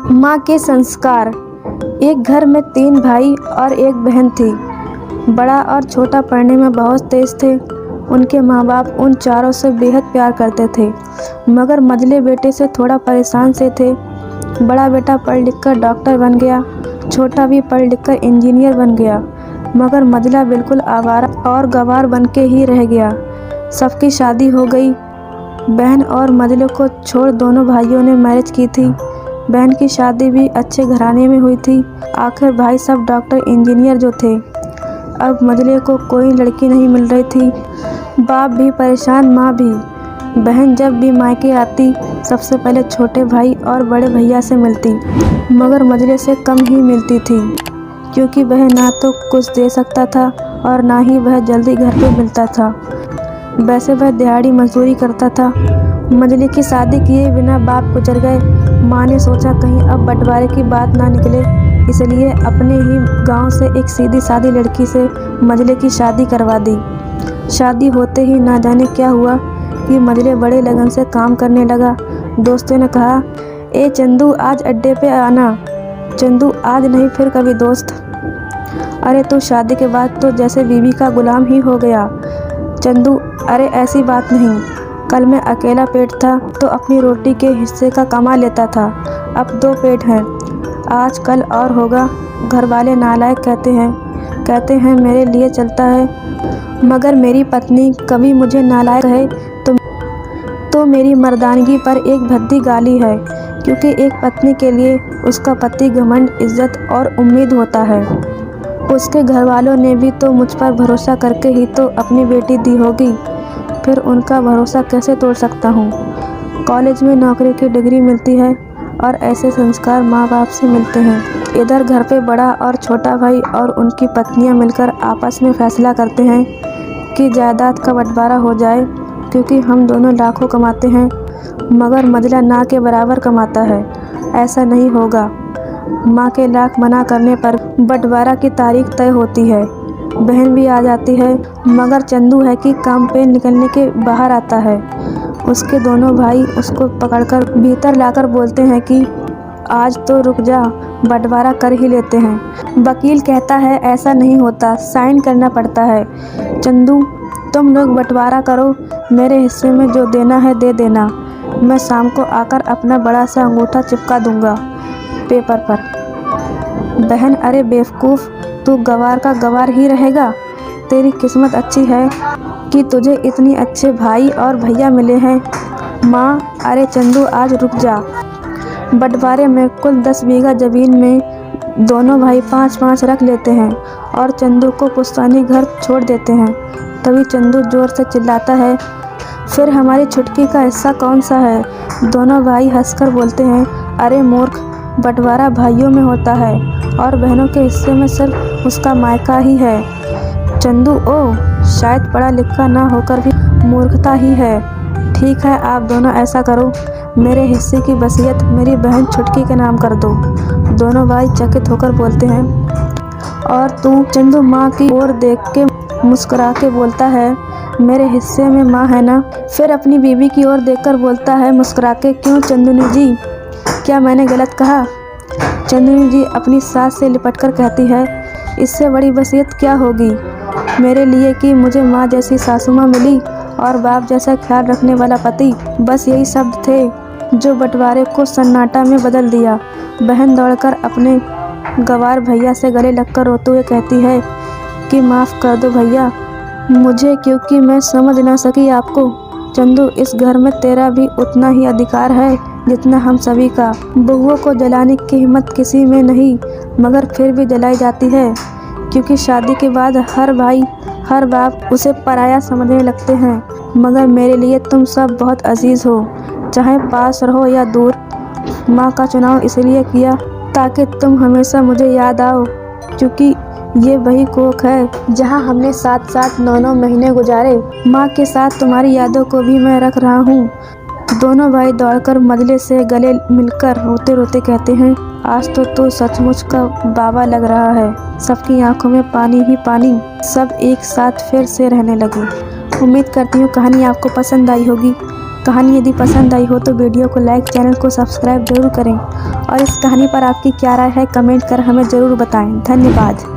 माँ के संस्कार। एक घर में 3 भाई और 1 बहन थी। बड़ा और छोटा पढ़ने में बहुत तेज थे। उनके माँ बाप उन चारों से बेहद प्यार करते थे, मगर मझले बेटे से थोड़ा परेशान से थे। बड़ा बेटा पढ़ लिख कर डॉक्टर बन गया, छोटा भी पढ़ लिख कर इंजीनियर बन गया, मगर मझला बिल्कुल आवारा और गंवार बन के ही रह गया। सबकी शादी हो गई। बहन और मझले को छोड़ दोनों भाइयों ने मैरिज की थी। बहन की शादी भी अच्छे घराने में हुई थी। आखिर भाई सब डॉक्टर इंजीनियर जो थे। अब मझले को कोई लड़की नहीं मिल रही थी। बाप भी परेशान, माँ भी। बहन जब भी मायके आती सबसे पहले छोटे भाई और बड़े भैया से मिलती, मगर मझले से कम ही मिलती थी, क्योंकि वह ना तो कुछ दे सकता था और ना ही वह जल्दी घर पे मिलता था। वैसे वह दिहाड़ी मजदूरी करता था। मझले की शादी किए बिना बाप गुजर गए। माँ ने सोचा कहीं अब बंटवारे की बात ना निकले, इसलिए अपने ही गांव से एक सीधी सादी लड़की से मझले की शादी करवा दी। शादी होते ही ना जाने क्या हुआ कि मझले बड़े लगन से काम करने लगा। दोस्तों ने कहा, ए चंदू आज अड्डे पे आना। चंदू आज नहीं फिर कभी दोस्त। अरे तू शादी के बाद तो जैसे बीवी का गुलाम ही हो गया। चंदू, अरे ऐसी बात नहीं। कल मैं अकेला पेट था तो अपनी रोटी के हिस्से का कमा लेता था, अब 2 पेट हैं। आज कल और होगा। घर वाले नालायक कहते हैं मेरे लिए चलता है, मगर मेरी पत्नी कभी मुझे नालायक है तो मेरी मर्दानगी पर एक भद्दी गाली है, क्योंकि एक पत्नी के लिए उसका पति घमंड, इज्जत और उम्मीद होता है। उसके घर वालों ने भी तो मुझ पर भरोसा करके ही तो अपनी बेटी दी होगी, फिर उनका भरोसा कैसे तोड़ सकता हूँ। कॉलेज में नौकरी की डिग्री मिलती है और ऐसे संस्कार माँ बाप से मिलते हैं। इधर घर पे बड़ा और छोटा भाई और उनकी पत्नियाँ मिलकर आपस में फैसला करते हैं कि जायदाद का बंटवारा हो जाए, क्योंकि हम दोनों लाखों कमाते हैं, मगर मझला ना के बराबर कमाता है। ऐसा नहीं होगा। माँ के लाख मना करने पर बंटवारा की तारीख तय होती है। बहन भी आ जाती है, मगर चंदू है कि काम पे निकलने के बाहर आता है। उसके दोनों भाई उसको पकड़कर भीतर लाकर बोलते हैं कि आज तो रुक जा, बंटवारा कर ही लेते हैं। वकील कहता है ऐसा नहीं होता, साइन करना पड़ता है। चंदू, तुम लोग बंटवारा करो, मेरे हिस्से में जो देना है दे देना। मैं शाम को आकर अपना बड़ा सा अंगूठा चिपका दूंगा पेपर पर। बहन, अरे बेवकूफ़, तू गवार का गवार ही रहेगा। तेरी किस्मत अच्छी है कि तुझे इतने अच्छे भाई और भैया मिले हैं। माँ, अरे चंदू आज रुक जा। बंटवारे में कुल 10 बीघा ज़मीन में दोनों भाई 5-5 रख लेते हैं और चंदू को पुश्तैनी घर छोड़ देते हैं। तभी चंदू जोर से चिल्लाता है, फिर हमारी छुटकी का हिस्सा कौन सा है? दोनों भाई हंसकर बोलते हैं, अरे मूर्ख, बंटवारा भाइयों में होता है और बहनों के हिस्से में सिर्फ उसका मायका ही है। चंदू, ओह, शायद पढ़ा लिखा ना होकर भी मूर्खता ही है। ठीक है, आप दोनों ऐसा करो, मेरे हिस्से की वसीयत मेरी बहन छुटकी के नाम कर दो। दोनों भाई चकित होकर बोलते हैं। और तू? चंदू माँ की ओर देख के मुस्कुरा के बोलता है, मेरे हिस्से में माँ है ना। फिर अपनी बीवी की ओर देखकर बोलता है मुस्कुरा के, क्यों चंदूनी जी, क्या मैंने गलत कहा? चंदूनी जी अपनी सास से लिपटकर कहती है, इससे बड़ी वसीयत क्या होगी मेरे लिए कि मुझे माँ जैसी सासू माँ मिली और बाप जैसा ख्याल रखने वाला पति। बस यही शब्द थे जो बंटवारे को सन्नाटा में बदल दिया। बहन दौड़कर अपने गवार भैया से गले लगकर रोते हुए कहती है कि माफ़ कर दो भैया मुझे, क्योंकि मैं समझ ना सकी आपको। चंदू, इस घर में तेरा भी उतना ही अधिकार है जितना हम सभी का। बहुओं को जलाने की हिम्मत किसी में नहीं, मगर फिर भी जलाई जाती है, क्योंकि शादी के बाद हर भाई हर बाप उसे पराया समझने लगते हैं। मगर मेरे लिए तुम सब बहुत अजीज़ हो, चाहे पास रहो या दूर। माँ का चुनाव इसलिए किया ताकि तुम हमेशा मुझे याद आओ, क्योंकि ये वही कोख है जहाँ हमने साथ साथ 9-9 महीने गुजारे। माँ के साथ तुम्हारी यादों को भी मैं रख रहा हूँ। दोनों भाई दौड़कर मझले से गले मिलकर रोते रोते कहते हैं, आज तो तू सचमुच का बाबा लग रहा है। सबकी आंखों में पानी ही पानी। सब एक साथ फिर से रहने लगे। उम्मीद करती हूँ कहानी आपको पसंद आई होगी। कहानी यदि पसंद आई हो तो वीडियो को लाइक, चैनल को सब्सक्राइब जरूर करें और इस कहानी पर आपकी क्या राय है कमेंट कर हमें ज़रूर बताएं। धन्यवाद।